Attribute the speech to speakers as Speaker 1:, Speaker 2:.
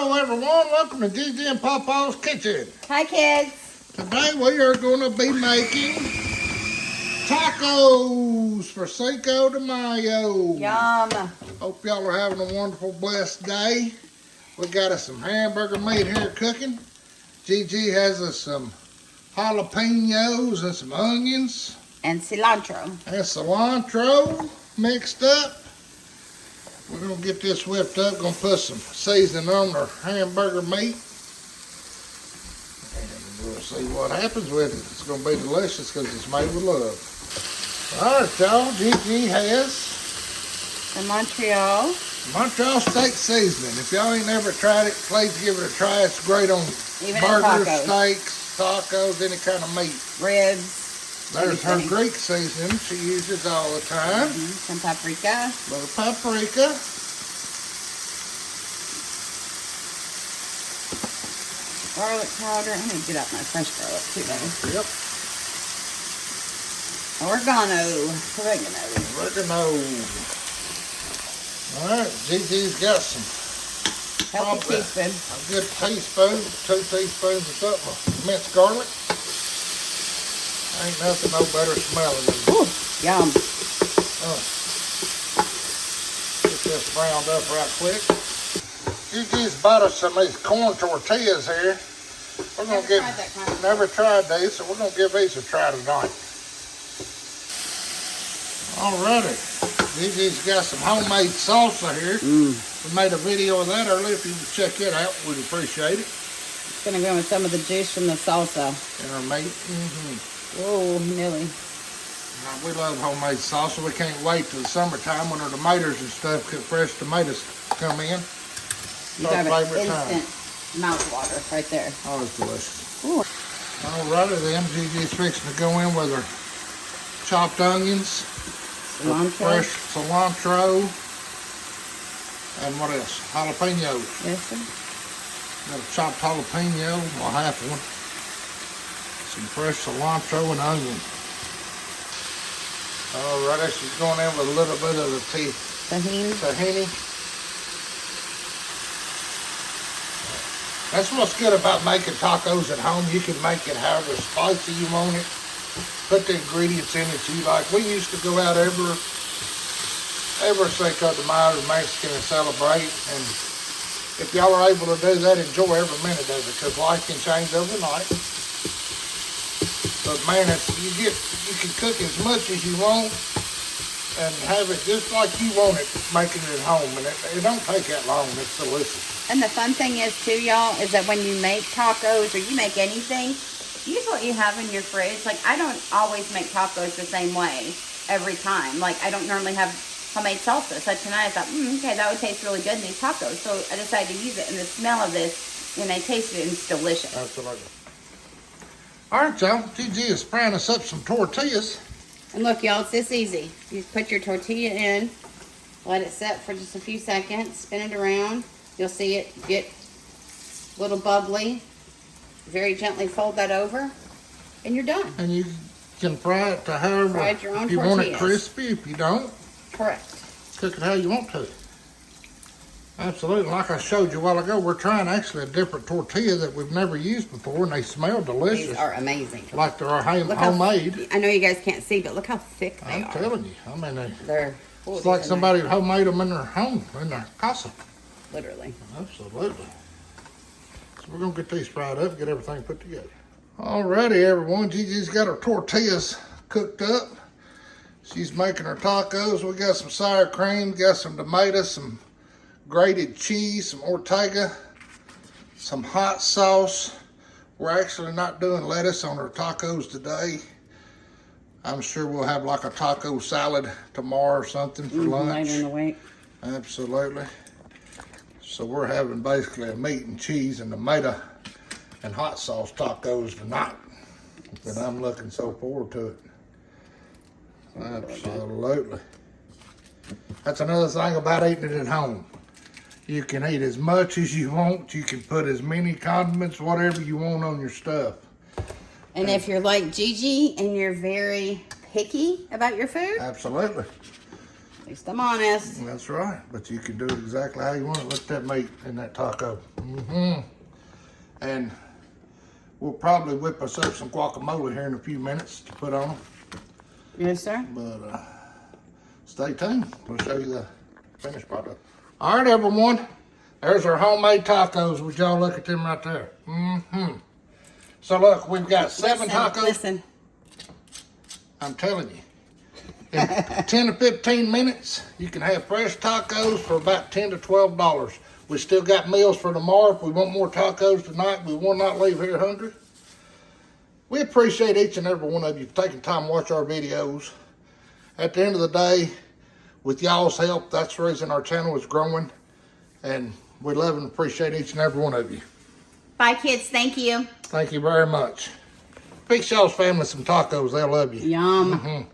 Speaker 1: Hello everyone, welcome to Gigi and Papa's Kitchen.
Speaker 2: Hi kids.
Speaker 1: Today we are going to be making tacos for Cinco de Mayo.
Speaker 2: Yum.
Speaker 1: Hope y'all are having a wonderful, blessed day. We got us some hamburger meat here cooking. Gigi has us some jalapenos and some onions.
Speaker 2: And cilantro.
Speaker 1: And cilantro mixed up. We're going to get this whipped up. Going to put some seasoning on our hamburger meat. And we'll see what happens with it. It's going to be delicious because it's made with love. Alright y'all, Gigi has
Speaker 2: The Montreal
Speaker 1: steak seasoning. If y'all ain't never tried it, please give it a try. It's great on
Speaker 2: Even
Speaker 1: burgers,
Speaker 2: tacos.
Speaker 1: Steaks, tacos, any kind of meat.
Speaker 2: Ribs.
Speaker 1: There's her
Speaker 2: anything.
Speaker 1: Greek seasoning she uses all the time.
Speaker 2: Some paprika.
Speaker 1: Little paprika.
Speaker 2: Garlic powder. I need to get out my fresh garlic too though.
Speaker 1: Yep.
Speaker 2: Oregano.
Speaker 1: Oregano. Alright, Gigi's got some.
Speaker 2: Healthy
Speaker 1: probably
Speaker 2: teaspoon.
Speaker 1: A good teaspoon, 2 teaspoons or something of minced garlic. Ain't nothing no better smelling than
Speaker 2: Ooh, yum.
Speaker 1: Get this browned up right quick. Gigi's bought us some of these corn tortillas here. We're gonna give
Speaker 2: tried that kind of
Speaker 1: never tried these, so we're gonna give these a try tonight. Alrighty. Gigi's got some homemade salsa here. We made a video of that earlier. If you would check it out, we'd appreciate it.
Speaker 2: It's gonna go with some of the juice from the salsa.
Speaker 1: And our meat.
Speaker 2: Whoa, Millie.
Speaker 1: We love homemade salsa. We can't wait till the summertime when our tomatoes and stuff, fresh tomatoes come in.
Speaker 2: You
Speaker 1: Our
Speaker 2: got
Speaker 1: favorite
Speaker 2: an
Speaker 1: time.
Speaker 2: instant mouth water right there.
Speaker 1: Oh, it's delicious.
Speaker 2: Ooh.
Speaker 1: Alrighty then, Gigi's fixing to go in with her chopped onions,
Speaker 2: Cilantro.
Speaker 1: fresh cilantro, and what else? Jalapenos.
Speaker 2: Yes, sir.
Speaker 1: Got a chopped jalapeno, well half one. Some fresh cilantro and onion. Alrighty, she's going in with a little bit of the tahini. That's what's good about making tacos at home. You can make it however spicy you want it. Put the ingredients in that you like. We used to go out every Cinco de Mayo to Mexican and celebrate. And if y'all are able to do that, enjoy every minute of it because life can change overnight. But man, you can cook as much as you want and have it just like you want it, making it at home. And it don't take that long. It's delicious.
Speaker 2: And the fun thing is too, y'all, is that when you make tacos or you make anything, use what you have in your fridge. Like, I don't always make tacos the same way every time. Like, I don't normally have homemade salsa. So tonight I thought, okay, that would taste really good in these tacos. So I decided to use it. And the smell of this, when I tasted it, it's delicious.
Speaker 1: Absolutely. All right, y'all. Gigi is frying us up some tortillas.
Speaker 2: And look, y'all, it's this easy. You put your tortilla in, let it set for just a few seconds, spin it around. You'll see it get a little bubbly. Very gently fold that over, and you're done.
Speaker 1: And you can fry it to however,
Speaker 2: Fry it your own
Speaker 1: if you want it
Speaker 2: tortillas.
Speaker 1: crispy, if you don't,
Speaker 2: Correct.
Speaker 1: cook it how you want to. Absolutely. Like I showed you a while ago, we're trying actually a different tortilla that we've never used before, and they smell delicious.
Speaker 2: These are amazing.
Speaker 1: Like they're
Speaker 2: Look how-
Speaker 1: homemade.
Speaker 2: I know you guys can't see, but look how thick they
Speaker 1: I'm
Speaker 2: are.
Speaker 1: telling you. I mean,
Speaker 2: They're
Speaker 1: it's like somebody homemade them in their home, in their casa.
Speaker 2: literally.
Speaker 1: Absolutely. So we're going to get these fried up and get everything put together. Alrighty, everyone. Gigi's got her tortillas cooked up. She's making her tacos. We got some sour cream, got some tomatoes, some grated cheese, some Ortega, some hot sauce. We're actually not doing lettuce on our tacos today. I'm sure we'll have like a taco salad tomorrow or something for lunch.
Speaker 2: Later in the week.
Speaker 1: Absolutely. So we're having basically a meat and cheese and tomato and hot sauce tacos tonight. And I'm looking so forward to it. Absolutely. That's another thing about eating it at home. You can eat as much as you want. You can put as many condiments, whatever you want on your stuff.
Speaker 2: And if you're like Gigi and you're very picky about your food,
Speaker 1: Absolutely.
Speaker 2: At least I'm honest.
Speaker 1: That's right. But you can do it exactly how you want it. Look at that meat in that taco. And we'll probably whip us up some guacamole here in a few minutes to put on them.
Speaker 2: Yes, sir.
Speaker 1: But stay tuned. We'll show you the finished product. All right, everyone. There's our homemade tacos. Would y'all look at them right there? So look, we've got 7 tacos.
Speaker 2: Listen.
Speaker 1: I'm telling you. In 10 to 15 minutes, you can have fresh tacos for about $10 to $12. We still got meals for tomorrow. If we want more tacos tonight, we will not leave here hungry. We appreciate each and every one of you for taking time to watch our videos. At the end of the day, with y'all's help, that's the reason our channel is growing. And we love and appreciate each and every one of you.
Speaker 2: Bye, kids. Thank you.
Speaker 1: Thank you very much. Fix y'all's family some tacos. They'll love you.
Speaker 2: Yum.